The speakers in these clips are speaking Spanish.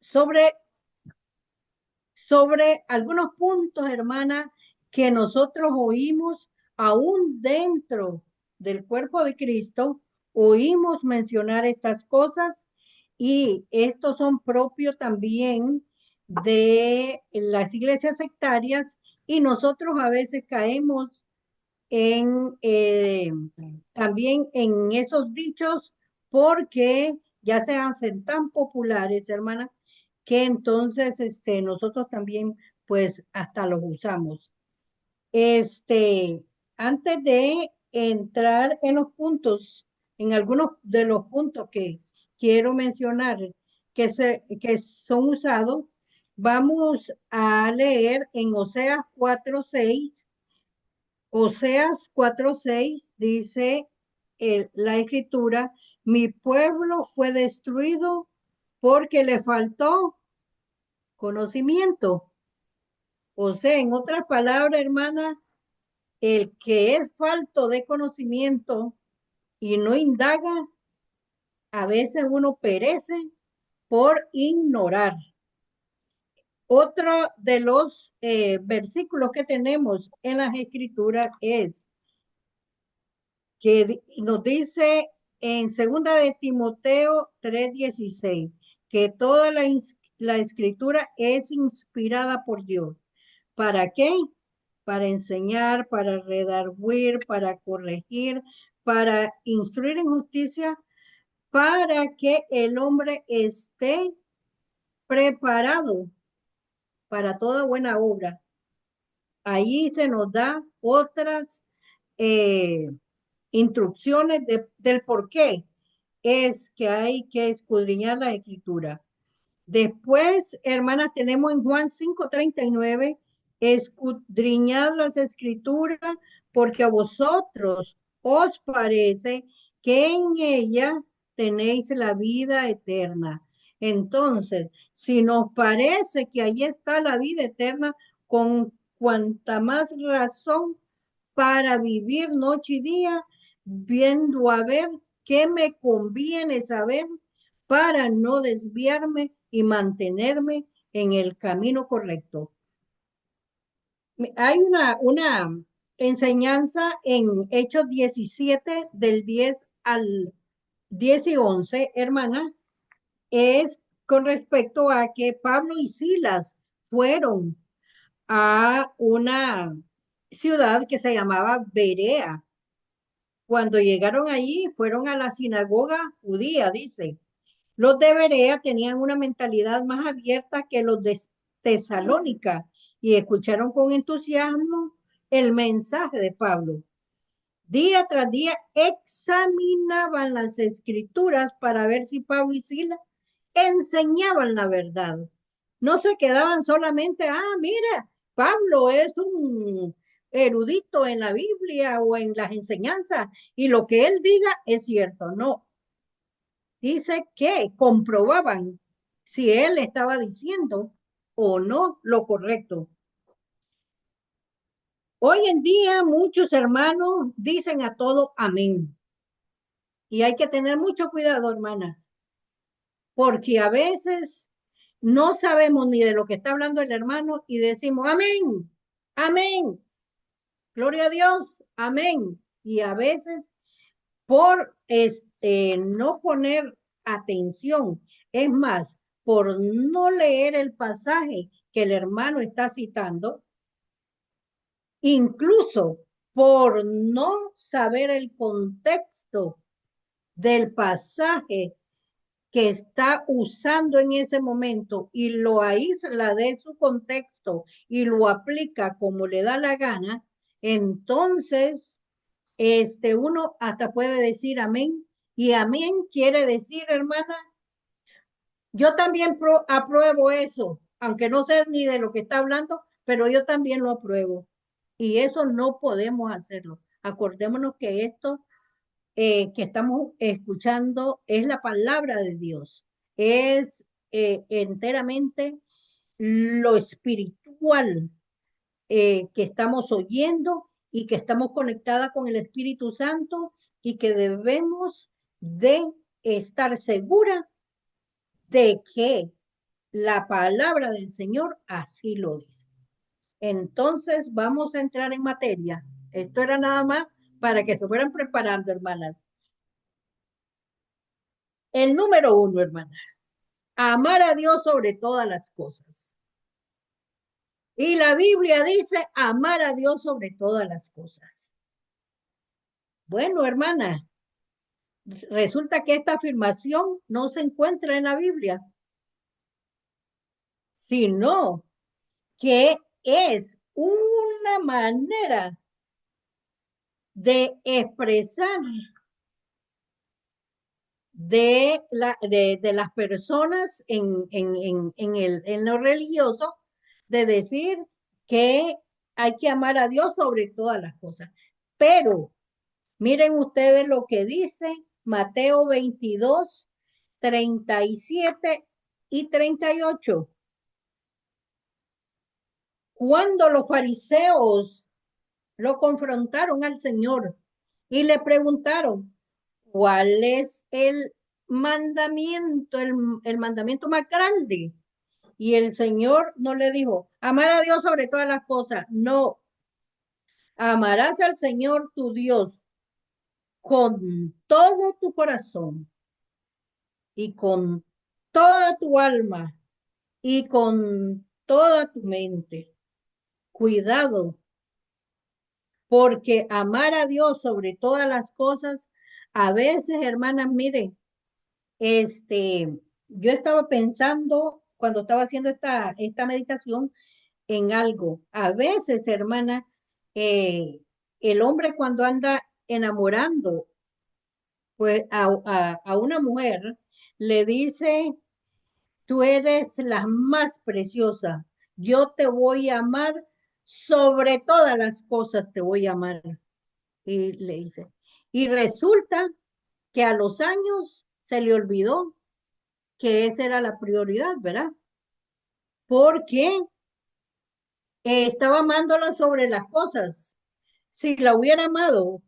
sobre, sobre algunos puntos, hermana, que nosotros oímos aún dentro del cuerpo de Cristo, oímos mencionar estas cosas y estos son propios también de las iglesias sectarias y nosotros a veces caemos en también en esos dichos porque ya se hacen tan populares, hermana, que entonces nosotros también pues hasta los usamos. Este, Antes de entrar en los puntos, en algunos de los puntos que quiero mencionar que son usados, vamos a leer en Oseas 4:6. Oseas 4:6 dice la escritura, mi pueblo fue destruido porque le faltó conocimiento. O sea, en otras palabras, hermana, el que es falto de conocimiento y no indaga, a veces uno perece por ignorar. Otro de los versículos que tenemos en las escrituras es que nos dice en segunda de Timoteo 3:16 que toda la escritura es inspirada por Dios. ¿Para qué? Para enseñar, para redarguir, para corregir, para instruir en justicia, para que el hombre esté preparado para toda buena obra. Ahí se nos da otras eh, instrucciones del por qué es que hay que escudriñar la escritura. Después, hermanas, tenemos en Juan 5:39, escudriñad las escrituras porque a vosotros os parece que en ella tenéis la vida eterna. Entonces, si nos parece que ahí está la vida eterna, con cuanta más razón para vivir noche y día, viendo a ver qué me conviene saber para no desviarme y mantenerme en el camino correcto. Hay una enseñanza en Hechos 17 del 10 al 10 y 11, hermana, es con respecto a que Pablo y Silas fueron a una ciudad que se llamaba Berea. Cuando llegaron allí, fueron a la sinagoga judía, dice. Los de Berea tenían una mentalidad más abierta que los de Tesalónica y escucharon con entusiasmo el mensaje de Pablo. Día tras día examinaban las escrituras para ver si Pablo y Silas enseñaban la verdad. No se quedaban solamente, mira, Pablo es un erudito en la Biblia o en las enseñanzas y lo que él diga es cierto. No, dice que comprobaban si él estaba diciendo o no lo correcto. Hoy en día muchos hermanos dicen a todo amén. Y hay que tener mucho cuidado, hermanas, porque a veces no sabemos ni de lo que está hablando el hermano y decimos amén, amén, gloria a Dios, amén. Y a veces por no poner atención, es más, por no leer el pasaje que el hermano está citando, incluso por no saber el contexto del pasaje que está usando en ese momento y lo aísla de su contexto y lo aplica como le da la gana, entonces uno hasta puede decir amén. Y amén quiere decir, hermana, yo también apruebo eso, aunque no sé ni de lo que está hablando, pero yo también lo apruebo. Y eso no podemos hacerlo. Acordémonos que esto que estamos escuchando es la palabra de Dios. Es enteramente lo espiritual que estamos oyendo y que estamos conectadas con el Espíritu Santo y que debemos de estar segura de que La palabra del Señor así lo dice. Entonces vamos a entrar en materia. Esto era nada más para que se fueran preparando, hermanas. El número uno, hermana, amar a Dios sobre todas las cosas. Y la Biblia dice amar a Dios sobre todas las cosas. Bueno, hermana, resulta que esta afirmación no se encuentra en la Biblia, sino que es una manera de expresar de las personas en lo religioso, de decir que hay que amar a Dios sobre todas las cosas. Pero miren ustedes lo que dice Mateo 22, 37 y 38. Cuando los fariseos lo confrontaron al Señor y le preguntaron, ¿cuál es el mandamiento más grande? Y el Señor no le dijo, amar a Dios sobre todas las cosas. No, amarás al Señor tu Dios con todo tu corazón y con toda tu alma y con toda tu mente. Cuidado, porque amar a Dios sobre todas las cosas, a veces, hermanas, miren, yo estaba pensando cuando estaba haciendo esta meditación en algo. A veces, hermana, eh, el hombre cuando anda enamorando pues, a una mujer, le dice, tú eres la más preciosa, yo te voy a amar, sobre todas las cosas te voy a amar. Y le dice, y resulta que a los años se le olvidó que esa era la prioridad, ¿verdad? Porque estaba amándola sobre las cosas. Si la hubiera amado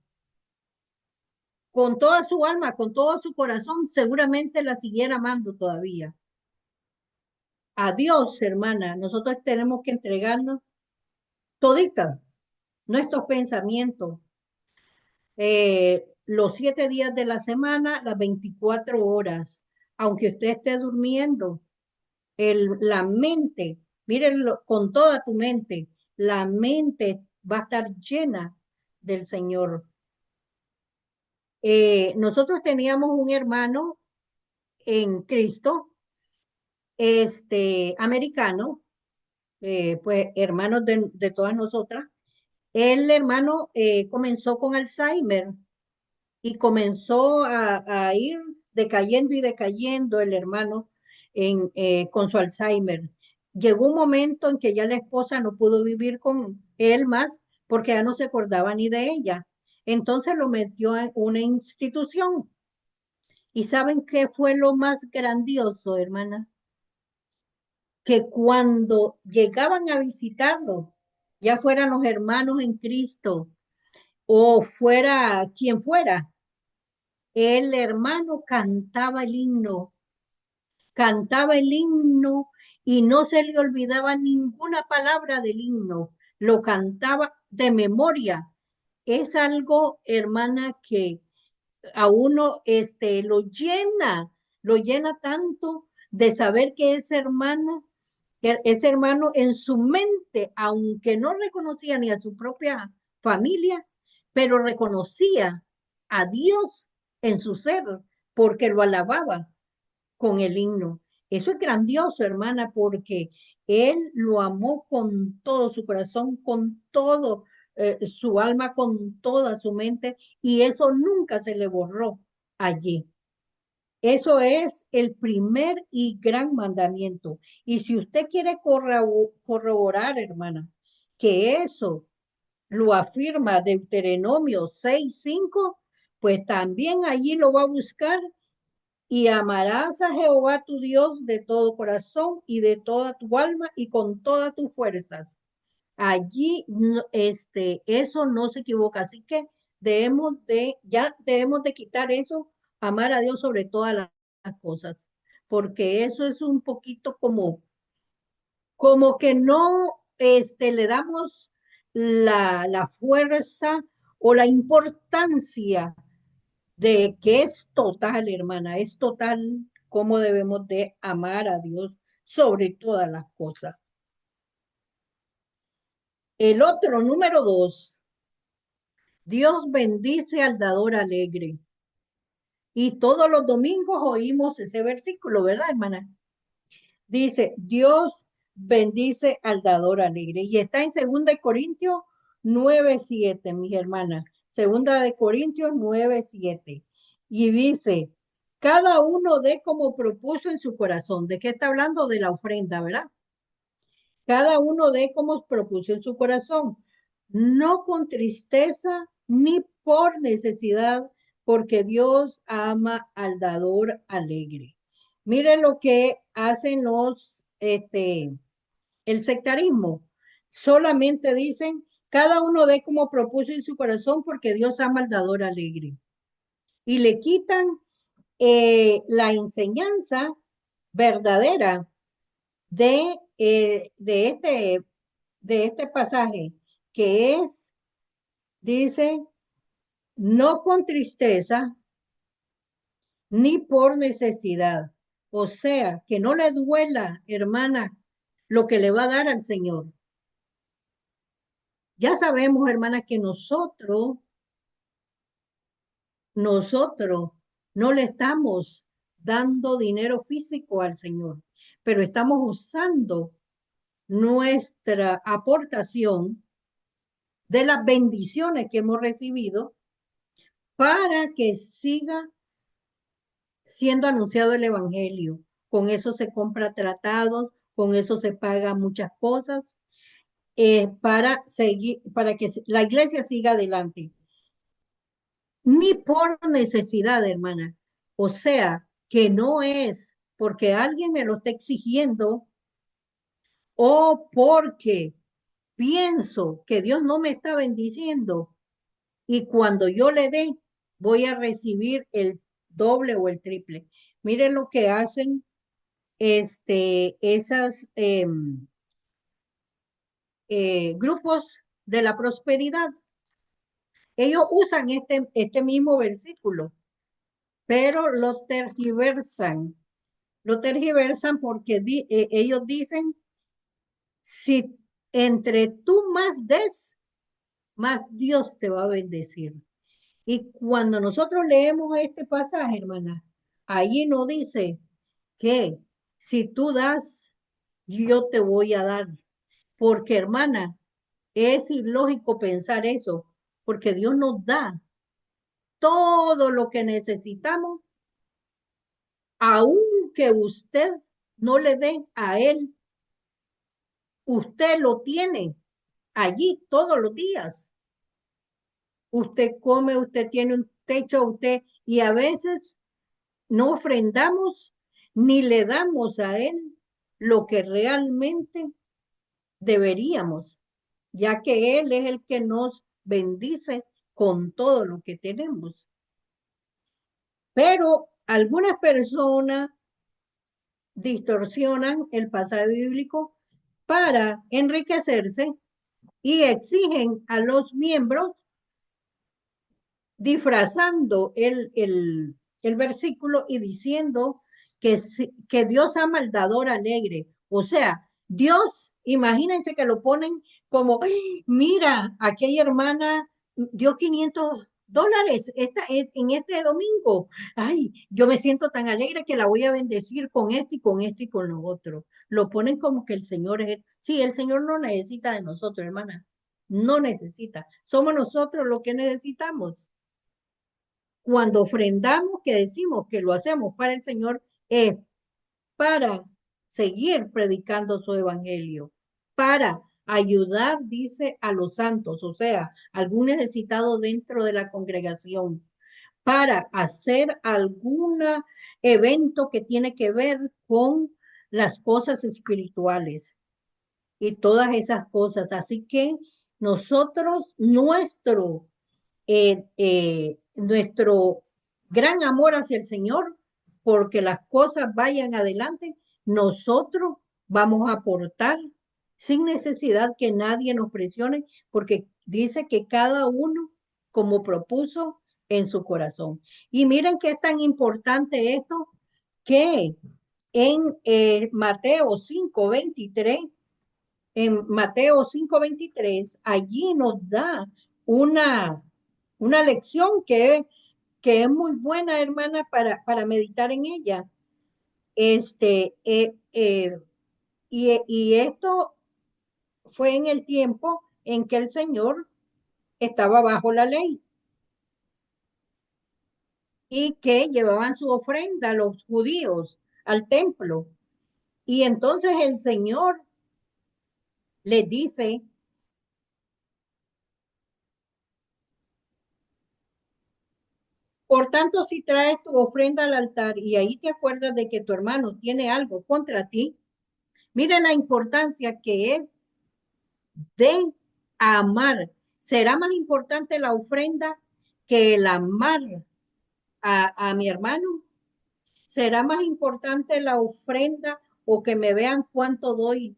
con toda su alma, con todo su corazón, seguramente la siguiera amando todavía. A Dios, hermana, nosotros tenemos que entregarnos todita nuestros pensamientos, los 7 días de la semana, las 24 horas, aunque usted esté durmiendo, la mente, mírenlo con toda tu mente, la mente va a estar llena del Señor. Nosotros teníamos un hermano en Cristo, americano, pues hermanos de todas nosotras. El hermano comenzó con Alzheimer y comenzó a ir decayendo y decayendo el hermano con su Alzheimer. Llegó un momento en que ya la esposa no pudo vivir con él más porque ya no se acordaba ni de ella. Entonces lo metió en una institución. ¿Y saben qué fue lo más grandioso, hermana? Que cuando llegaban a visitarlo, ya fueran los hermanos en Cristo o fuera quien fuera, el hermano cantaba el himno y no se le olvidaba ninguna palabra del himno, lo cantaba de memoria. Es algo, hermana, que a uno lo llena tanto de saber que ese hermano en su mente, aunque no reconocía ni a su propia familia, pero reconocía a Dios en su ser porque lo alababa con el himno. Eso es grandioso, hermana, porque él lo amó con todo su corazón, con todo su alma, con toda su mente, y eso nunca se le borró allí. Eso es el primer y gran mandamiento. Y si usted quiere corroborar, hermana, que eso lo afirma Deuteronomio 6:5, pues también allí lo va a buscar y amarás a Jehová tu Dios de todo corazón y de toda tu alma y con todas tus fuerzas. Allí, eso no se equivoca. Así que ya debemos de quitar eso, amar a Dios sobre todas las cosas. porque eso es un poquito como que no le damos la fuerza o la importancia de que es total, hermana, es total cómo debemos de amar a Dios sobre todas las cosas. El otro, número 2, Dios bendice al dador alegre. Y todos los domingos oímos ese versículo, ¿verdad, hermana? Dice, Dios bendice al dador alegre. Y está en 2 Corintios 9:7, mis hermanas. 2 Corintios 9:7. Y dice, cada uno dé como propuso en su corazón. ¿De qué está hablando? De la ofrenda, ¿verdad? Cada uno dé como propuso en su corazón, no con tristeza ni por necesidad, porque Dios ama al dador alegre. Miren lo que hacen el sectarismo. Solamente dicen, cada uno dé como propuso en su corazón, porque Dios ama al dador alegre. Y le quitan la enseñanza verdadera de este pasaje, que dice, no con tristeza ni por necesidad. O sea, que no le duela, hermana, lo que le va a dar al Señor. Ya sabemos, hermana, que nosotros no le estamos dando dinero físico al Señor, pero estamos usando nuestra aportación de las bendiciones que hemos recibido para que siga siendo anunciado el evangelio. Con eso se compra tratados, con eso se paga muchas cosas para seguir, para que la iglesia siga adelante. Ni por necesidad, hermana. O sea, que no es porque alguien me lo está exigiendo o porque pienso que Dios no me está bendiciendo y cuando yo le dé, voy a recibir el doble o el triple. Miren lo que hacen esas grupos de la prosperidad. Ellos usan este mismo versículo, pero lo tergiversan porque ellos dicen, si entre tú más des, más Dios te va a bendecir. Y cuando nosotros leemos este pasaje, hermana, allí no dice que si tú das, yo te voy a dar. Porque, hermana, es ilógico pensar eso, porque Dios nos da todo lo que necesitamos, aunque usted no le dé a Él, usted lo tiene allí todos los días. Usted come, usted tiene un techo, y a veces no ofrendamos ni le damos a Él lo que realmente deberíamos, ya que Él es el que nos bendice con todo lo que tenemos. Pero algunas personas distorsionan el pasaje bíblico para enriquecerse y exigen a los miembros disfrazando el versículo y diciendo que Dios ama al dador alegre. O sea, Dios, imagínense que lo ponen como, "Ay, mira, aquella hermana dio $500 en este domingo. Ay, yo me siento tan alegre que la voy a bendecir con esto y con esto y con lo otro". Lo ponen como que el Señor sí, el Señor no necesita de nosotros, hermana. No necesita. Somos nosotros los que necesitamos. Cuando ofrendamos, que decimos que lo hacemos para el Señor, es para seguir predicando su evangelio, para ayudar, dice, a los santos, o sea, algún necesitado dentro de la congregación, para hacer algún evento que tiene que ver con las cosas espirituales y todas esas cosas. Así que nosotros, nuestro gran amor hacia el Señor porque las cosas vayan adelante, nosotros vamos a aportar sin necesidad que nadie nos presione, porque dice que cada uno como propuso en su corazón. Y miren que es tan importante esto que en Mateo 5:23, allí nos da una, una lección que es muy buena, hermana, para meditar en ella. Este, y esto fue en el tiempo en que el Señor estaba bajo la ley y que llevaban su ofrenda los judíos al templo. Y entonces el Señor les dice, por tanto, si traes tu ofrenda al altar y ahí te acuerdas de que tu hermano tiene algo contra ti, mira la importancia que es de amar. ¿Será más importante la ofrenda que el amar a mi hermano? ¿Será más importante la ofrenda o que me vean cuánto doy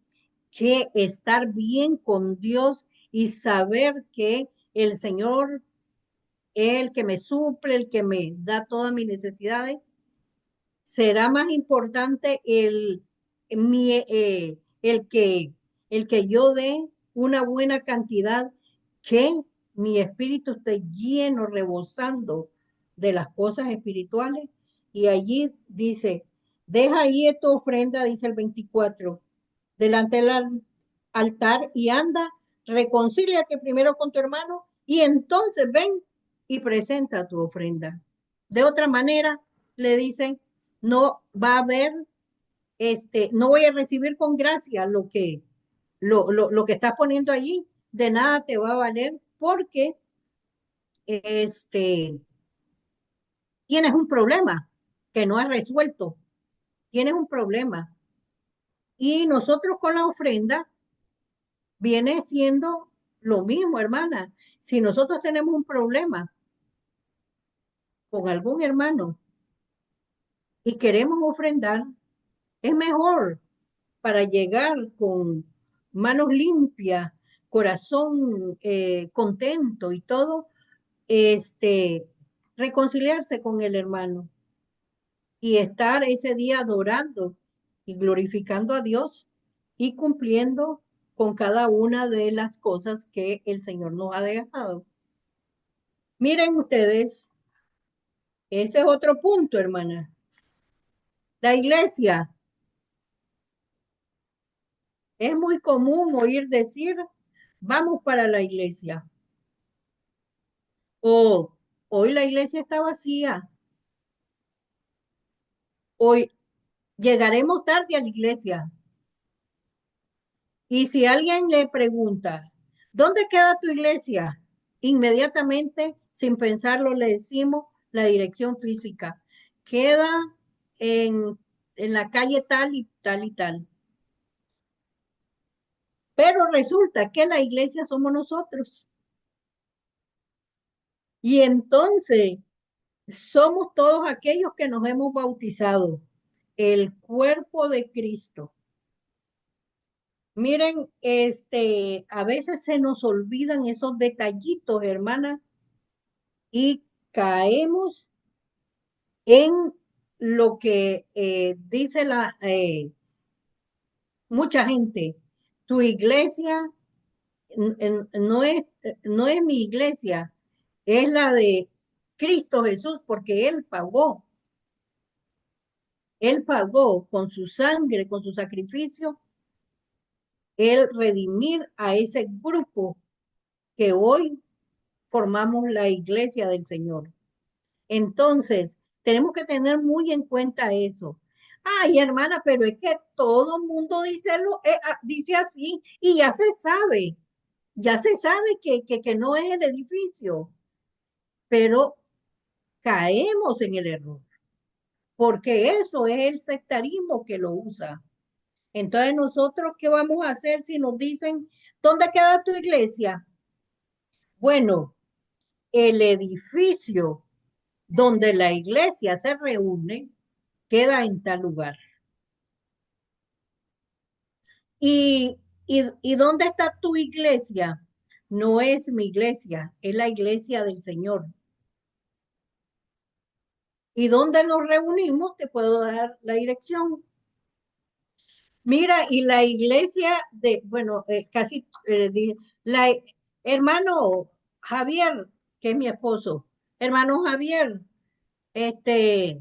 que estar bien con Dios y saber que el Señor es el que me suple, el que me da todas mis necesidades? ¿Será más importante el que yo dé una buena cantidad que mi espíritu esté lleno, rebosando de las cosas espirituales? Y allí dice, deja ahí tu ofrenda, dice el 24, delante del altar y anda, reconcíliate primero con tu hermano y entonces ven y presenta tu ofrenda. De otra manera, le dicen, no va a haber, no voy a recibir con gracia lo que estás poniendo allí, de nada te va a valer porque este, tienes un problema que no has resuelto, tienes un problema. Y nosotros con la ofrenda viene siendo lo mismo, hermana. Si nosotros tenemos un problema con algún hermano y queremos ofrendar, es mejor para llegar con manos limpias, corazón contento y todo, reconciliarse con el hermano y estar ese día adorando y glorificando a Dios y cumpliendo con cada una de las cosas que el Señor nos ha dejado. Miren ustedes, ese es otro punto, hermana. La iglesia, es muy común oír decir, vamos para la iglesia. O hoy la iglesia está vacía. Hoy llegaremos tarde a la iglesia. Y si alguien le pregunta, ¿dónde queda tu iglesia? Inmediatamente, sin pensarlo, le decimos la dirección física. Queda en, en la calle tal y tal y tal. Pero resulta que la iglesia somos nosotros. Y entonces somos todos aquellos que nos hemos bautizado, el cuerpo de Cristo. Miren, a veces se nos olvidan esos detallitos, hermana, y caemos en lo que dice mucha gente. Tu iglesia no es mi iglesia, es la de Cristo Jesús, porque Él pagó con su sangre, con su sacrificio, el redimir a ese grupo que hoy formamos la iglesia del Señor. Entonces, tenemos que tener muy en cuenta eso. Ay, hermana, pero es que todo el mundo dice así y ya se sabe que no es el edificio, pero caemos en el error, porque eso es el sectarismo que lo usa. Entonces, nosotros, ¿qué vamos a hacer si nos dicen, ¿dónde queda tu iglesia? Bueno, el edificio donde la iglesia se reúne queda en tal lugar. ¿Y dónde está tu iglesia? No es mi iglesia, es la iglesia del Señor. ¿Y dónde nos reunimos? Te puedo dar la dirección. Mira, y la iglesia de, bueno, casi, la, hermano Javier, que es mi esposo, hermano Javier, este,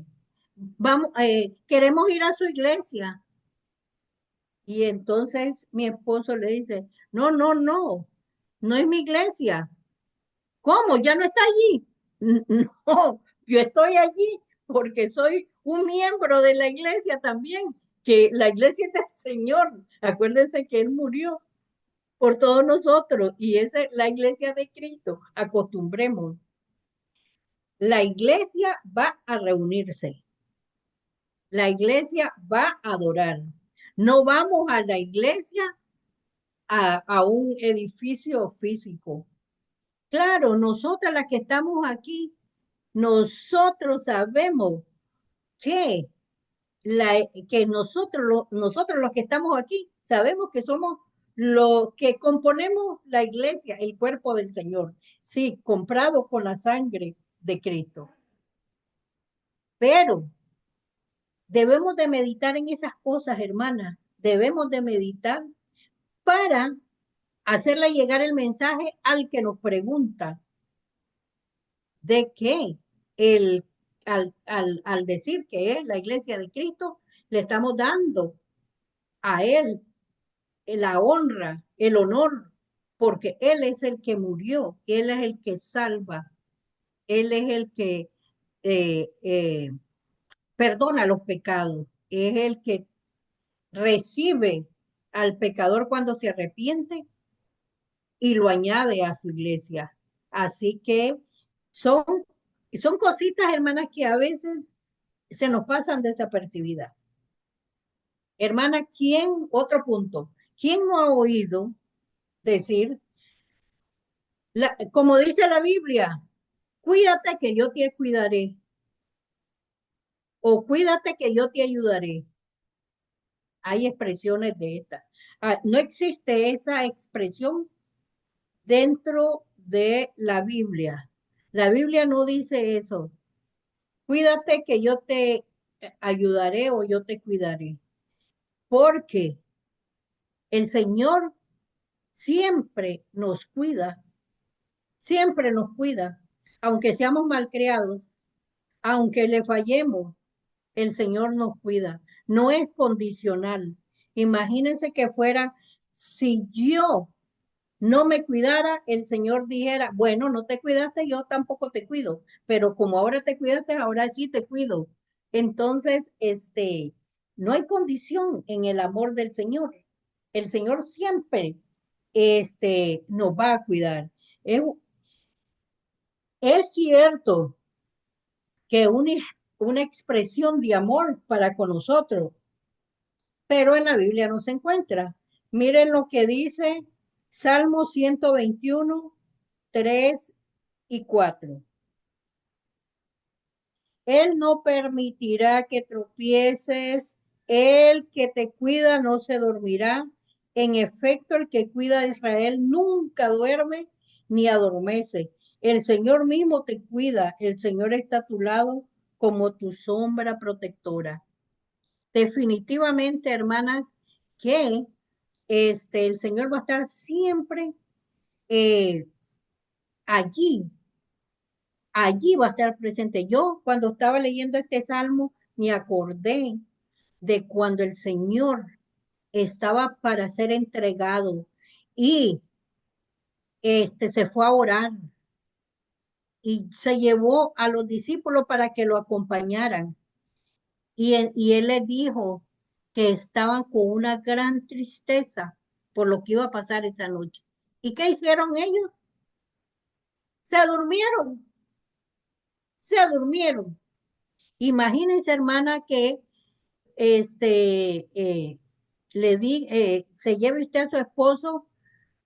vamos, queremos ir a su iglesia. Y entonces mi esposo le dice, no, no, no, no es mi iglesia. ¿Cómo? ¿Ya no está allí? No, yo estoy allí porque soy un miembro de la iglesia también, que la iglesia es del Señor. Acuérdense que Él murió por todos nosotros y esa es la iglesia de Cristo. Acostumbremos. La iglesia va a reunirse. La iglesia va a adorar. No vamos a la iglesia a un edificio físico. Claro, nosotras las que estamos aquí, nosotros sabemos que, que nosotros los que estamos aquí, sabemos que somos los que componemos la iglesia, el cuerpo del Señor. Sí, comprado con la sangre de Cristo. Pero debemos de meditar en esas cosas, hermanas. Debemos de meditar para hacerle llegar el mensaje al que nos pregunta de que el, al decir que es la iglesia de Cristo, le estamos dando a Él la honra, el honor, porque Él es el que murió, Él es el que salva, Él es el que eh, eh, perdona los pecados, es el que recibe al pecador cuando se arrepiente y lo añade a su iglesia. Así que son, son cositas, hermanas, que a veces se nos pasan desapercibidas. Hermana, ¿quién, otro punto, quién no ha oído decir, como dice la Biblia, cuídate que yo te cuidaré, o cuídate que yo te ayudaré? Hay expresiones de esta. No existe esa expresión dentro de la Biblia. La Biblia no dice eso. Cuídate que yo te ayudaré o yo te cuidaré. Porque el Señor siempre nos cuida, aunque seamos malcriados, aunque le fallemos, el Señor nos cuida. No es condicional. Imagínense que fuera, si yo no me cuidara, el Señor dijera, bueno, no te cuidaste, yo tampoco te cuido, pero como ahora te cuidaste, ahora sí te cuido. Entonces, no hay condición en el amor del Señor. El Señor siempre, nos va a cuidar. Es, es cierto que una expresión de amor para con nosotros, pero en la Biblia no se encuentra. Miren lo que dice Salmo 121, 3 y 4. Él no permitirá que tropieces, el que te cuida no se dormirá. En efecto, el que cuida a Israel nunca duerme ni adormece. El Señor mismo te cuida, el Señor está a tu lado como tu sombra protectora. Definitivamente, hermanas, que el Señor va a estar siempre eh, allí, allí va a estar presente. Yo cuando estaba leyendo este salmo me acordé de cuando el Señor estaba para ser entregado y se fue a orar y se llevó a los discípulos para que lo acompañaran. Y él les dijo que estaban con una gran tristeza por lo que iba a pasar esa noche. ¿Y qué hicieron ellos? Se durmieron, se durmieron. Imagínense, hermana, que este, se lleve usted a su esposo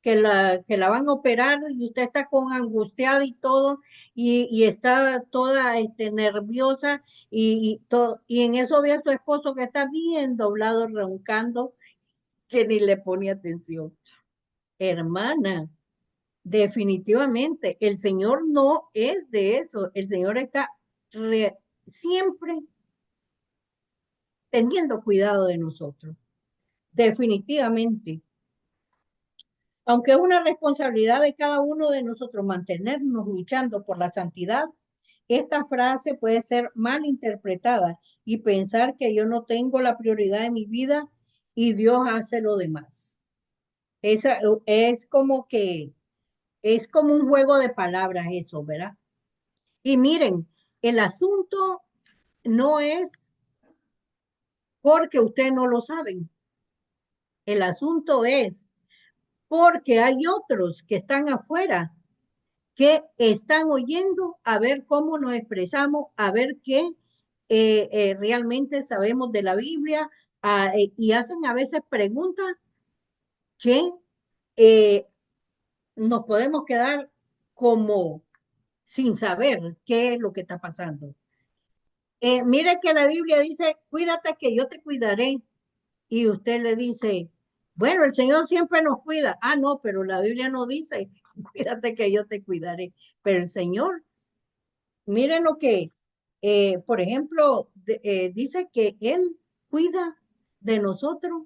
que la van a operar y usted está con angustiada y todo, y está toda nerviosa y en eso ve a su esposo que está bien doblado, roncando, que ni le pone atención. Hermana, definitivamente, el Señor no es de eso. El Señor está siempre teniendo cuidado de nosotros. Definitivamente. Aunque es una responsabilidad de cada uno de nosotros mantenernos luchando por la santidad, esta frase puede ser mal interpretada y pensar que yo no tengo la prioridad en mi vida y Dios hace lo demás. Esa es como que es como un juego de palabras eso, ¿verdad? Y miren, el asunto no es porque ustedes no lo saben. El asunto es porque hay otros que están afuera que están oyendo a ver cómo nos expresamos, a ver qué realmente sabemos de la Biblia y hacen a veces preguntas que eh, nos podemos quedar como sin saber qué es lo que está pasando. Mire que la Biblia dice, cuídate que yo te cuidaré. Y usted le dice, bueno, el Señor siempre nos cuida. Ah, no, pero la Biblia no dice, cuídate que yo te cuidaré. Pero el Señor, miren lo que, por ejemplo, dice que Él cuida de nosotros,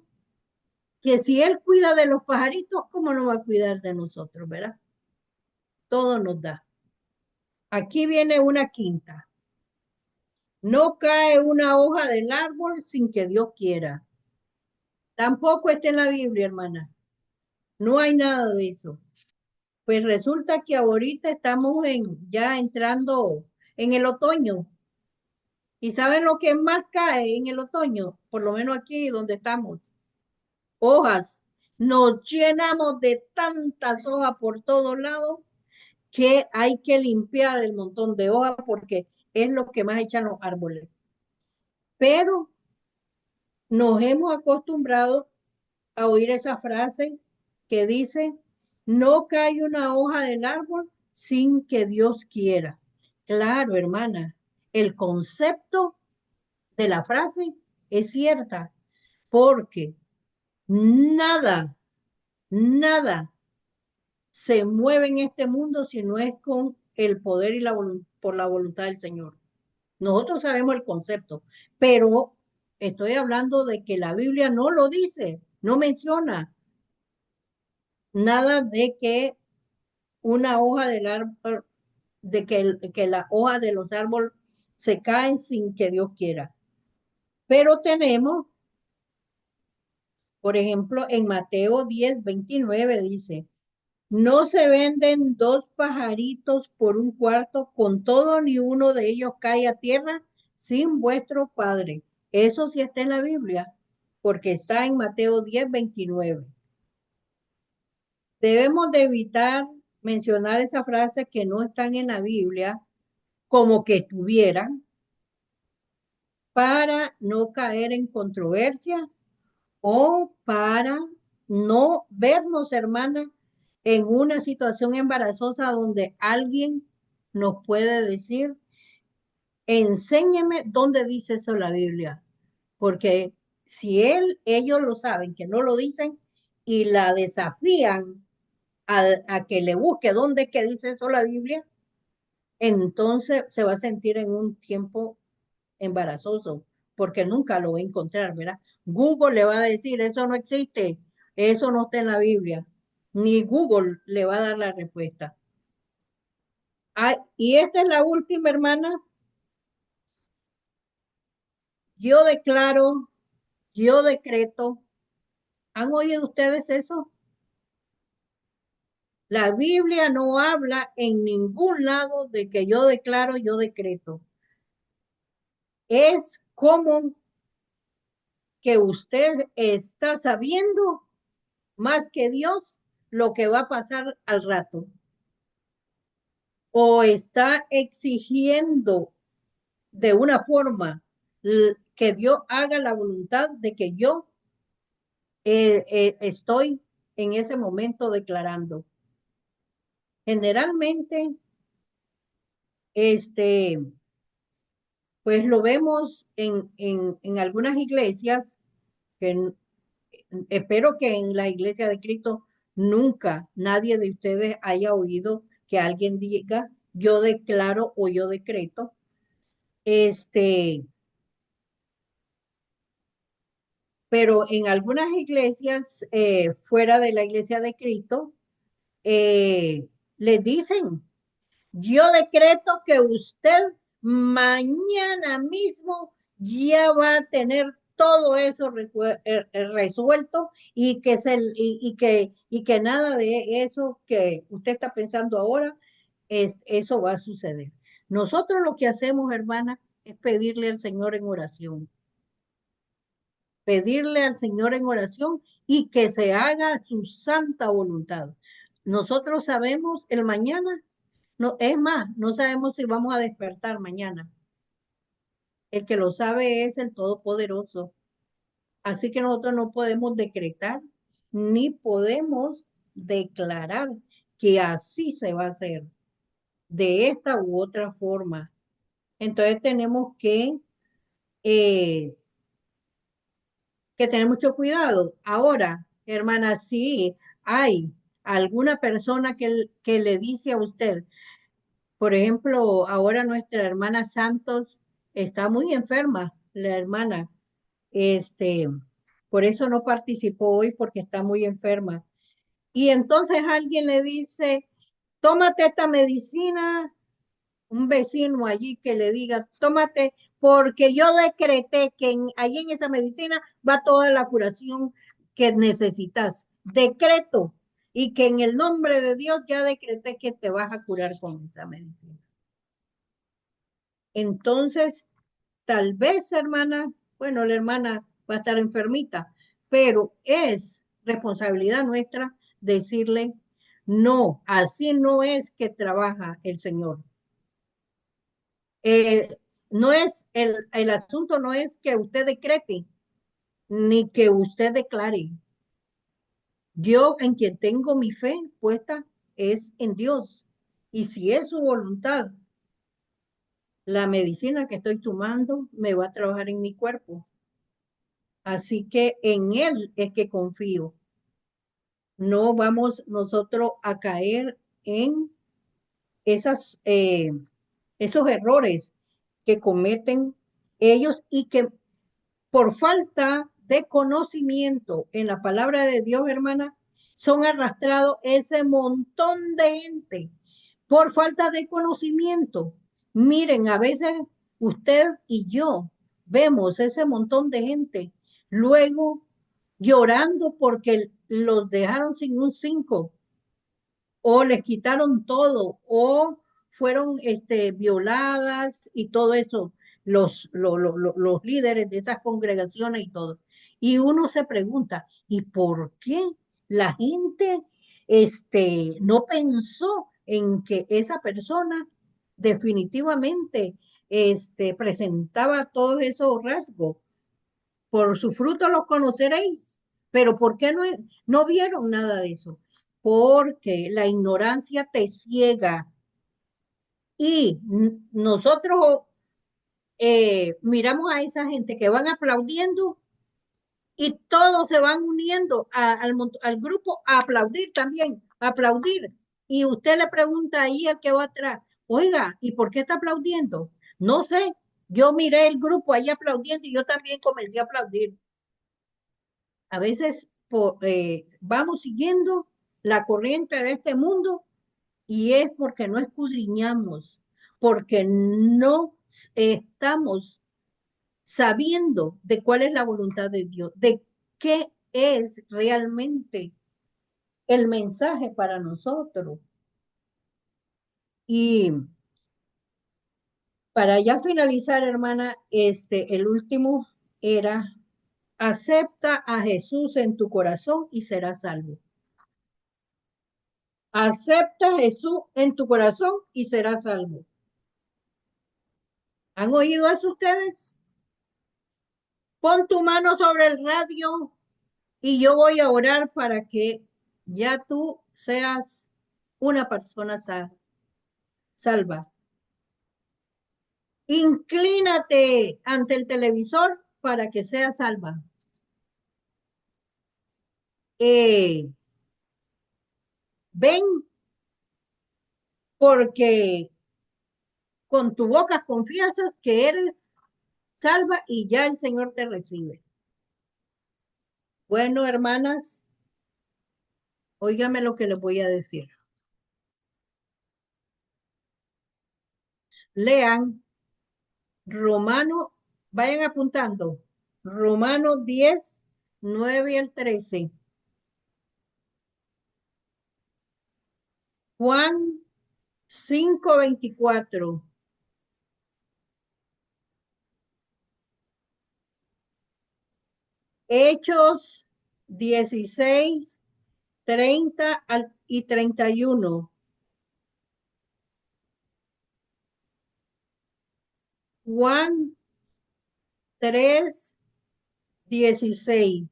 que si Él cuida de los pajaritos, ¿cómo no va a cuidar de nosotros, verdad? Todo nos da. Aquí viene una quinta. No cae una hoja del árbol sin que Dios quiera. Tampoco está en la Biblia, hermana. No hay nada de eso. Pues resulta que ahorita estamos ya entrando en el otoño. ¿Y saben lo que más cae en el otoño? Por lo menos aquí donde estamos. Hojas. Nos llenamos de tantas hojas por todos lados que hay que limpiar el montón de hojas porque es lo que más echan los árboles. Pero nos hemos acostumbrado a oír esa frase que dice, no cae una hoja del árbol sin que Dios quiera. Claro, hermana, el concepto de la frase es cierta, porque nada, nada se mueve en este mundo si no es con el poder y por la voluntad del Señor. Nosotros sabemos el concepto, pero estoy hablando de que la Biblia no lo dice, no menciona nada de que una hoja del árbol, de que la hoja de los árboles se caen sin que Dios quiera. Pero tenemos, por ejemplo, en Mateo 10:29 dice, no se venden dos pajaritos por un cuarto, con todo ni uno de ellos cae a tierra sin vuestro Padre. Eso sí está en la Biblia, porque está en Mateo 10:29. Debemos de evitar mencionar esas frases que no están en la Biblia como que estuvieran para no caer en controversia o para no vernos, hermana, en una situación embarazosa donde alguien nos puede decir, enséñeme dónde dice eso la Biblia, porque si ellos lo saben, que no lo dicen y la desafían a que le busque dónde es que dice eso la Biblia, entonces se va a sentir en un tiempo embarazoso, porque nunca lo va a encontrar, ¿verdad? Google le va a decir, eso no existe, eso no está en la Biblia, ni Google le va a dar la respuesta. Ah, y esta es la última, hermana. Yo declaro, yo decreto. ¿Han oído ustedes eso? La Biblia no habla en ningún lado de que yo declaro, yo decreto. Es como que usted está sabiendo más que Dios lo que va a pasar al rato. O está exigiendo de una forma que Dios haga la voluntad de que yo estoy en ese momento declarando. Generalmente, este, pues lo vemos en algunas iglesias, que espero que en la iglesia de Cristo nunca nadie de ustedes haya oído que alguien diga, yo declaro o yo decreto. Pero en algunas iglesias fuera de la iglesia de Cristo, les dicen, yo decreto que usted mañana mismo ya va a tener todo eso resuelto y que nada de eso que usted está pensando ahora, eso va a suceder. Nosotros lo que hacemos, hermana, es pedirle al Señor en oración, pedirle al Señor en oración y que se haga su santa voluntad. Nosotros sabemos el mañana, no, es más, no sabemos si vamos a despertar mañana. El que lo sabe es el Todopoderoso. Así que nosotros no podemos decretar ni podemos declarar que así se va a hacer de esta u otra forma. Entonces tenemos eh, que tener mucho cuidado. Ahora, hermana, sí hay alguna persona que le dice a usted, por ejemplo, ahora nuestra hermana Santos está muy enferma, la hermana, este, por eso no participó hoy porque está muy enferma. Y entonces alguien le dice, tómate esta medicina, un vecino allí que le diga, tómate, porque yo decreté que allí en esa medicina va toda la curación que necesitas. Decreto. Y que en el nombre de Dios ya decreté que te vas a curar con esa medicina. Entonces, tal vez, hermana, bueno, la hermana va a estar enfermita, pero es responsabilidad nuestra decirle, no, así no es que trabaja el Señor. No es, el asunto no es que usted decrete, ni que usted declare. Yo en quien tengo mi fe puesta es en Dios. Y si es su voluntad, la medicina que estoy tomando me va a trabajar en mi cuerpo. Así que en Él es que confío. No vamos nosotros a caer en esas, esos errores que cometen ellos y que por falta de conocimiento en la palabra de Dios, hermana, son arrastrados ese montón de gente por falta de conocimiento. Miren, a veces usted y yo vemos ese montón de gente luego llorando porque los dejaron sin un 5 o les quitaron todo o fueron violadas y todo eso, los líderes de esas congregaciones y todo. Y uno se pregunta, ¿y por qué la gente no pensó en que esa persona definitivamente presentaba todos esos rasgos? Por su fruto los conoceréis. Pero ¿por qué no vieron nada de eso? Porque la ignorancia te ciega y nosotros miramos a esa gente que van aplaudiendo y todos se van uniendo al grupo a aplaudir también, a aplaudir. Y usted le pregunta ahí al que va atrás, oiga, ¿y por qué está aplaudiendo? No sé, yo miré el grupo ahí aplaudiendo y yo también comencé a aplaudir. A veces vamos siguiendo la corriente de este mundo y es porque no escudriñamos, porque no estamos sabiendo de cuál es la voluntad de Dios, de qué es realmente el mensaje para nosotros. Y para ya finalizar, hermana, el último era, acepta a Jesús en tu corazón y serás salvo. Acepta a Jesús en tu corazón y serás salvo. ¿Han oído eso ustedes? Pon tu mano sobre el radio y yo voy a orar para que ya tú seas una persona salva. Inclínate ante el televisor para que seas salva. Eh, ven porque con tu boca confiesas que eres salva y ya el Señor te recibe. Bueno, hermanas, óigame lo que les voy a decir. Lean Romano, vayan apuntando. Romano 10, 9 al 13. Juan 5, 24. Hechos 16, 30 y 31. Juan 3, 16.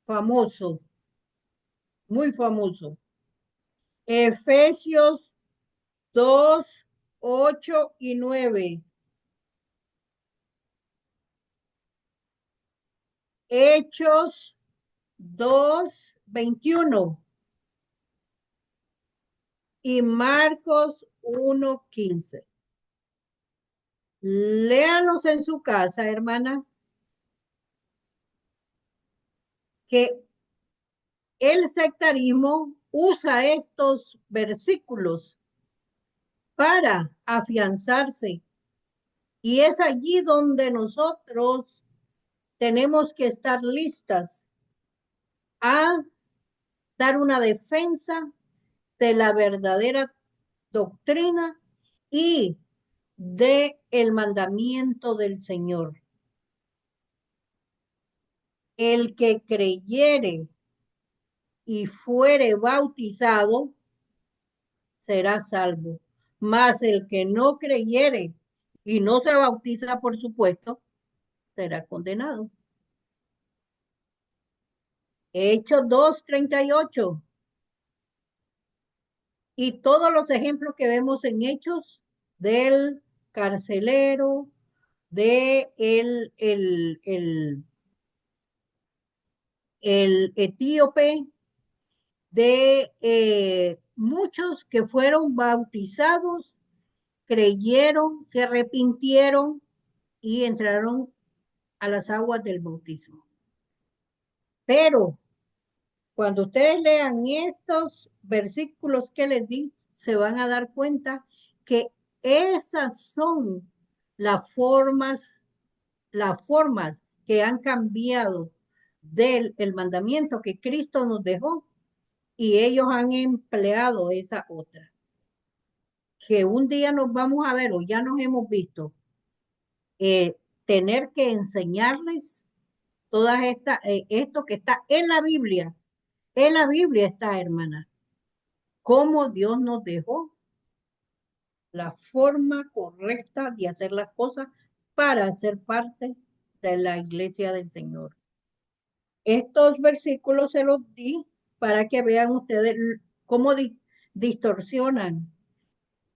Famoso, muy famoso. Efesios 2, 8 y 9. Hechos 2, 21. Y Marcos 1, 15. Léanos en su casa, hermana, que el sectarismo usa estos versículos para afianzarse. Y es allí donde nosotros tenemos que estar listas a dar una defensa de la verdadera doctrina y de el mandamiento del Señor. El que creyere y fuere bautizado será salvo. Mas el que no creyere y no se bautiza, por supuesto, será condenado. Hechos 2:38. Y todos los ejemplos que vemos en Hechos del carcelero, de el etíope, de muchos que fueron bautizados, creyeron, se arrepintieron y entraron a las aguas del bautismo. Pero cuando ustedes lean estos versículos que les di, se van a dar cuenta que esas son las formas que han cambiado del el mandamiento que Cristo nos dejó y ellos han empleado esa otra. Que un día nos vamos a ver o ya nos hemos visto, tener que enseñarles todas estas, esto que está en la Biblia está, hermana, cómo Dios nos dejó la forma correcta de hacer las cosas para ser parte de la iglesia del Señor. Estos versículos se los di para que vean ustedes cómo distorsionan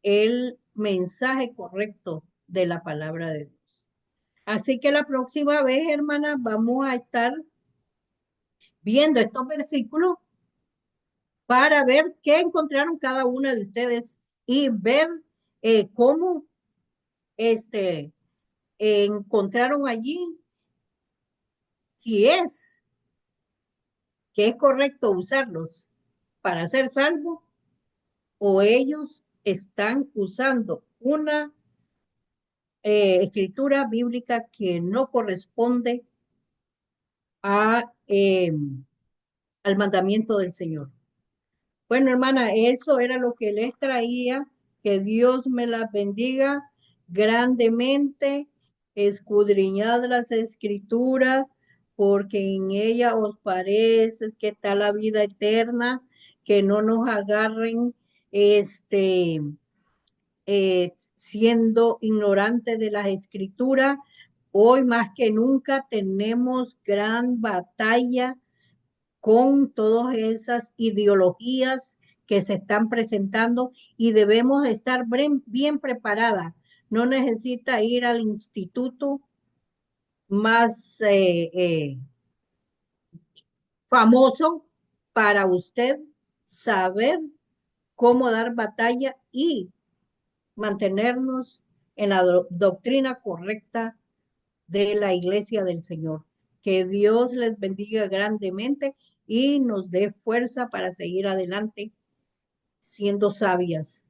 el mensaje correcto de la palabra de Dios. Así que la próxima vez, hermana, vamos a estar viendo estos versículos para ver qué encontraron cada una de ustedes y ver cómo este, encontraron allí si es que es correcto usarlos para ser salvos o ellos están usando una escritura bíblica que no corresponde a, al mandamiento del Señor. Bueno, hermana, eso era lo que les traía. Que Dios me las bendiga grandemente. Escudriñad las escrituras, porque en ella os parece que está la vida eterna, que no nos agarren siendo ignorantes de las escrituras. Hoy más que nunca tenemos gran batalla con todas esas ideologías que se están presentando y debemos estar bien preparadas. No necesita ir al instituto más famoso para usted saber cómo dar batalla y mantenernos en la doctrina correcta de la iglesia del Señor. Que Dios les bendiga grandemente y nos dé fuerza para seguir adelante siendo sabias.